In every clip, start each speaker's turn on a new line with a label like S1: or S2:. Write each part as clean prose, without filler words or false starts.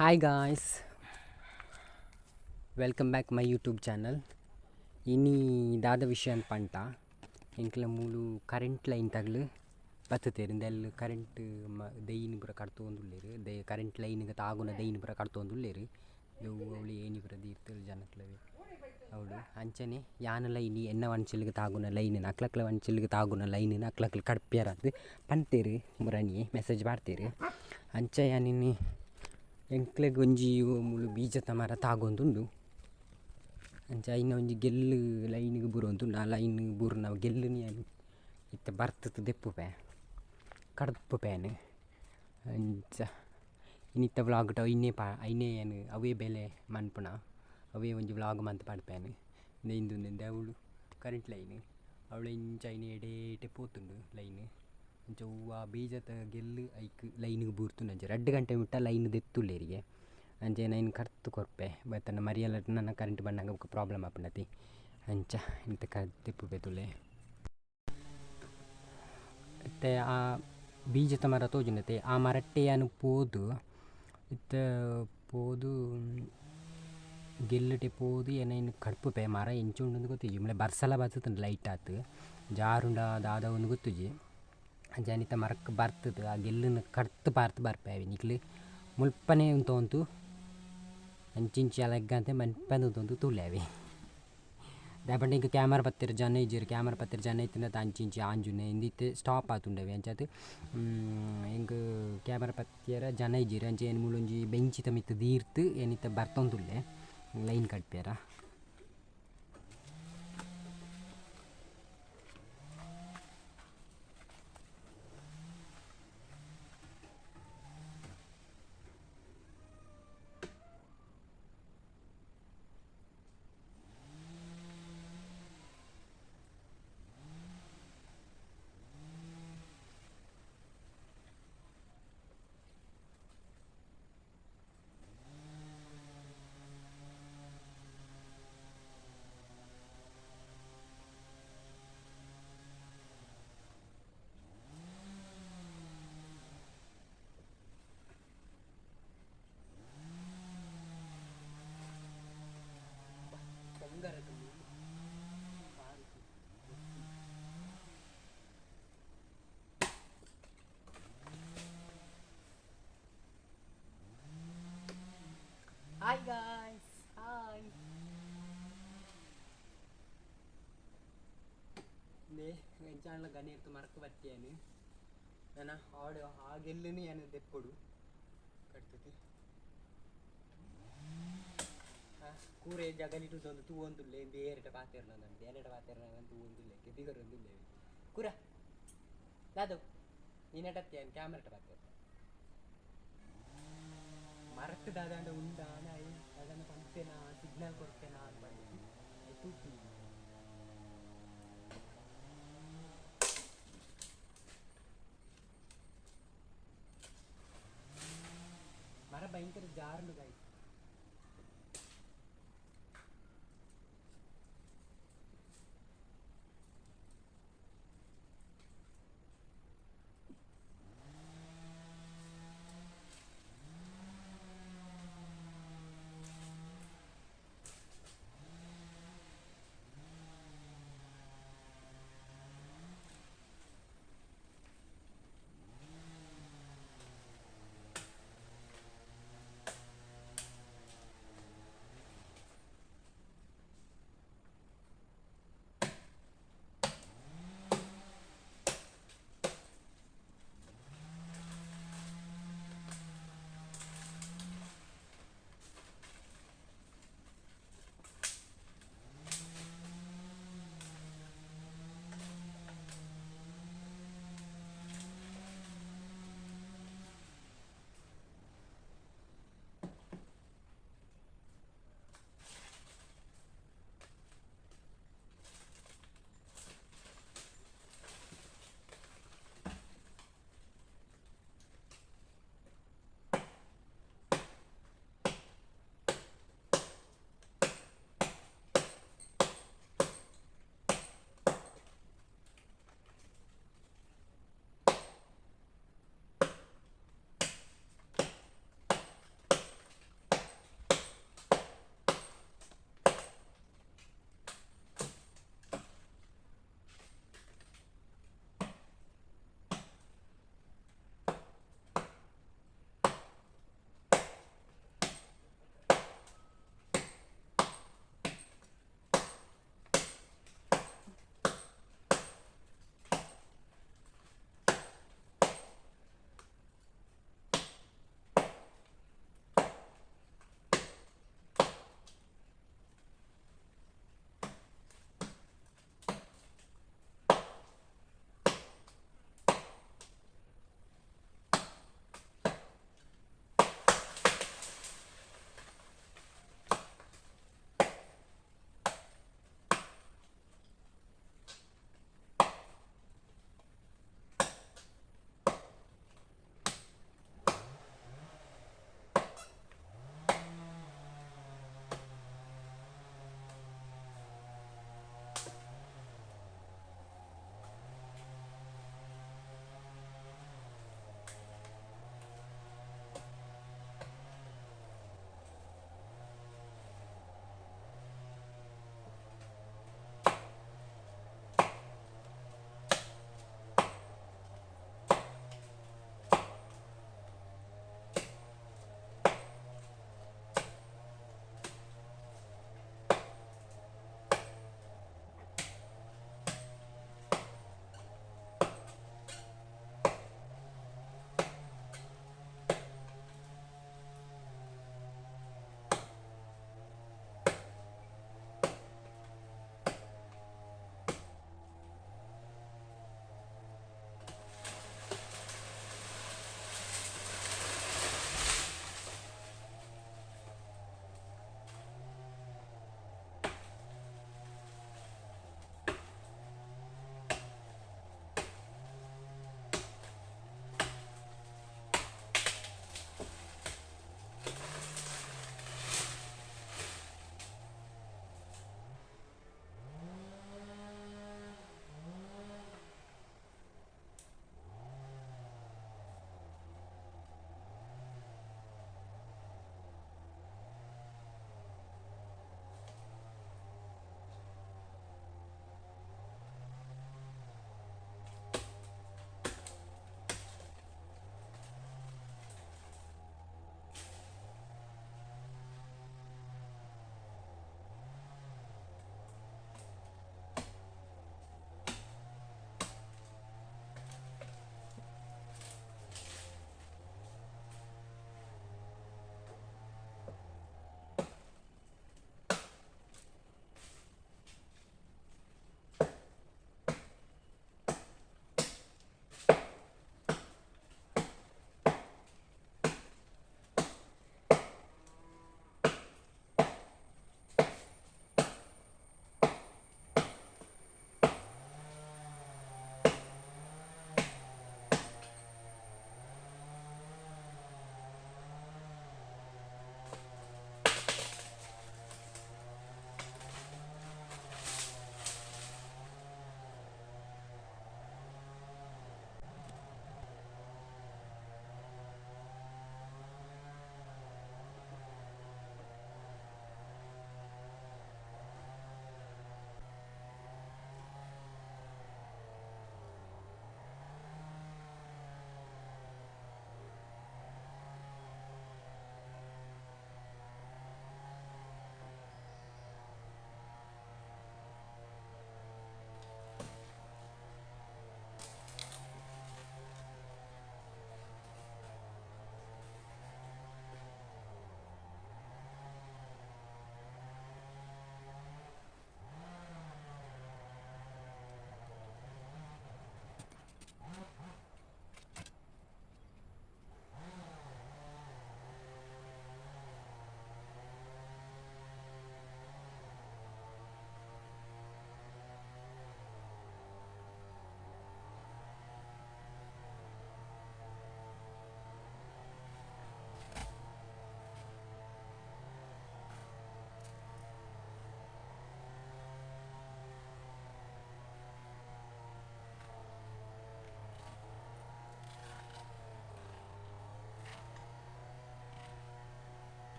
S1: Hi guys, welcome back my YouTube channel. Ini ದಾದ ವಿಷಯ ಅಂತ ಪಂಟ ಎಂಕ್ಲ ಮೂಲು ಕರೆಂಟ್ ಲೈನ್ ತಗಲು ಬತ್ತುತ್ತೇರು ಇಂದೆಲ್ಲ ಕರೆಂಟ್ ದೈನಿ ಪೂರ ಕಟ್ತೊಂದುಲ್ಲೇರು ಕರೆಂಟ್ ಲೈನ್ಗೆ ತಾಗುನ ದೈನಿ ಪೂರ ಕಟ್ತೊಂದುಲ್ಲೇರು ಇವು ಅವಳು ಏನಿ ಪೂರ ದೀರ್ತರು ಜನಕ್ಲವೆ ಅವಳು ಅಂಚನೆ ಯಾನ ಲೈನಿ ಎನ್ನ ವಂಚಲಿಗೆ ತಾಗುನ ಲೈನಿನ ಅಕ್ಲಕ್ಲ ವಂಚಲಿಗೆ ತಾಗುನ ಲೈನಿನ ಅಕ್ಲಕ್ಲ ಕಡ್ಪ್ಯಾರಂದು ಪಂತೇರು ಮುರಣಿ ಮೆಸೇಜ್ ಮಾಡ್ತೇರು ಅಂಚ ಯಾನಿನಿ ಎಂಕ್ಲೆಗ್ ಒಂಜಿ ಮುಳು ಬೀಜದ ಮರ ತಾಗೊಂದುಂಡು ಅಂಚ ಇನ್ನು ಒಂಜಿ ಗೆಲ್ಲು ಲೈನ್ಗೆ ಬುರೊಂದುಂಡು ಆ ಲೈನ್ ಬುರ್ನ ಗೆಲ್ಲುನಿ ಇತ್ತ ಬರ್ತದ ದೆಪ್ಪು ಪೇ ಕಡ್ಪು ಪ್ಯಾನ್ ಅಂಚ ಇನ್ನಿತ್ತ ವ್ಲಾಗ್ ಟು ಐನೇ ಏನು ಅವೇ ಬೆಲೆ ಮನ್ಪುಣ ಅವೇ ಒಂಜಿ ವ್ಲಾಗ್ ಮಂತ್ ಪಡ್ಪ್ಯಾನ್ ಇಂದು ಅವಳು ಕರೆಂಟ್ ಲೈನ್ ಅವಳು ಇಂಚ ಐನೆ ಎಡೇಟೆ ಪೋತುಂಡು ಲೈನ್ ಅಂಚ ಹೂವು ಬೀಜದ ಗೆಲ್ಲು ಐಕ್ ಲೈನ್ಗೆ ಬೂರ್ತುಂಡು ಅಂಚ 2 ಗಂಟೆ ಮುಟ್ಟ ಲೈನ್ ದೆತ್ತುಲ್ಲೇರಿಗೆ ಅಂಚೆ ನೈನ್ ಕರ್ತು ಕೊರ್ಪೆ ಬತ್ತನ ಮರಿಯಲ್ಲ ನನ್ನ ಕರೆಂಟ್ ಬಂದಾಗ ಪ್ರಾಬ್ಲಮ್ ಆಪುಂಡತಿ ಅಂಚ ಇಂತ ದೆಪ್ಪು ಬೇತುಲೆ ಮತ್ತೆ ಆ ಬೀಜದ ಮರ ತೋಜುಂಡತೆ ಆ ಮರಟ್ಟೆಯನ್ನು ಪೋದು ಇತ್ತ ಪೋದು ಗೆಲ್ಲುಟೆ ಪೋದು ಏನೈನು ಕಡ್ಪು ಪೇ ಮರ ಎಂಚುಂಡು ಗೊತ್ತಿಜಿ ಮಳೆ ಬರ್ಸಲ ಬರ್ತುಂಡು ಲೈಟ್ ಆತು ಜಾರುಂಡ ದಾದ ಒಂದು ಗೊತ್ತಿಜಿ ಅಂಚನಿತ ಮರಕ್ಕೆ ಬರ್ತದೆ ಆ ಗೆಲ್ಲನ್ನು ಕಡ್ತು ಪಾರ್ತು ಬರ್ಪೆ ನಿಕ್ಲು ಮುಲ್ಪನೆ ಉಂಟು ಅಂಚಿಂಚಿ ಅಲಗ್ಗಂತೆ ಮನ್ಪಂದು ತುಳ್ಳೆವೆ ದಾಪಂಡ ಇಂಕ ಕ್ಯಾಮರಾ ಪತ್ತಿರ ಜನ ಇಜ್ಜಿರು ಕ್ಯಾಮರಾ ಪತ್ತಿರ ಜನ ಇತ್ತಿನ ಅಂಚಿಂಚಿ ಆಂಜುನೆ ಇಂದಿತ್ತೆ ಸ್ಟಾಪ್ ಆತುಂಡವೆ ಅಂಚದು ಹಿಂಗೆ ಕ್ಯಾಮರಾ ಪತ್ತಿರ ಜನ ಇಜ್ಜಿರು ಅಂಚೆ ಏನು ಮುಳುಂಜಿ ಬೆಂಚಿತ ಮಿತ್ತು ದೀರ್ತು ಏನಿತ್ತ ಬರ್ತೊಂದುಲ್ಲೆ ಲೈನ್ ಕಟ್ಪ್ಯಾರ Hi guys, hi. ಚಾನಲ್ ಗಣೇರ್ತು ಮರಕ್ಕೆ ಬರ್ತೇನೆ ನಾನು ಆಡು ಆ ಗೆಲ್ಲುನಿ ಏನು ದೆಪ್ಪುಡು ಕಟ್ತತಿ ಕೂರೆ ಜಗಲಿಟ್ಟು ಒಂದು ತೂ ಒಂದುಲ್ಲೆ ಬೇರೆಟ ಪಾತಿರ್ನ ಬೇರೆಟ ಪಾತಿರ್ನ ತೂ ಒಂದುಲ್ಲೆ ಬಿಗರ್ ಒಂದುಲ್ಲೆ ಕೂರ ದಾದು ನೀನೆಟತ್ತೇನು ಕ್ಯಾಮ್ರಾಟ ಪಾತಿರ್ ಮರಕ್ಕೆ ದಾದಾಂಡ ಉಂಡಾನ ಅದನ್ನು ಪಂಪೇನಾ ಸಿಗ್ನಲ್ ಕೊಡ್ತೇನಾ ಅಂತ ಬಂದು ತೂಕಿ ಮರ ಭಯಂಕರ ಜಾರುಂಡು ಗಾಯ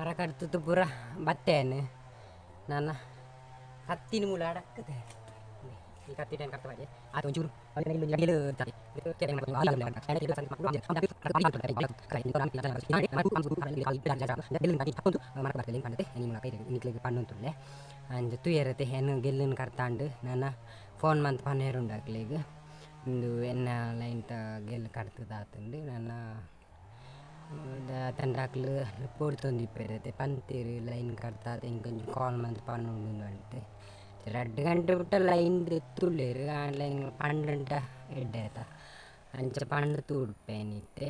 S1: ಮರ ಕಟ್ತದ್ದು ಪೂರ ಬತ್ತೇನು ನಾನು ಹತ್ತಿನ ಮೂಲ ಅಡಕ್ಕದೆ ಈ ಕತ್ತಿ ಟೈಮ್ ಕಟ್ಟ ಮಾಡಿ ಅದು ಒಂಚೂರು ಪಣ್ಣುಂಟುಳ್ಳೆ ಅಂಜ ತುಯರತೆ ಹೆಣ್ಣು ಗೆಲ್ಲನ್ನು ಕಟ್ತಾಂಡು ನನ್ನ ಫೋನ್ ಮಂತ್ ಪನ್ನೇರುಂಡಾಕ್ಲೆಗ್ ಒಂದು ಎನ್ನ ಲೈನ್ತ ಗೆಲ್ಲು ಕಟ್ತದಾತಂಡು ನನ್ನ ತಂಡಾಕ್ಲು ರಿಪೋರ್ಟ್ ತೊಂದಿಪ್ಪೇರತೆ ಪಂತೇರು ಲೈನ್ ಕಟ್ತಾ ಇಂಕೊಂಚ ಕಾಲ್ ಮಂತ್ ಪನ್ನುಂಡು ಅಂತೆ 2 ಗಂಟೆ ಬಿಟ್ಟ ಲೈನ್ ತುಳ್ಳೇರು ಲೈನ್ 12 ಎಡ್ಡೆ ಆಯ್ತಾ ಅಂಚ ಪಂಡು ತೂಡ್ಪೇನಿತ್ತೆ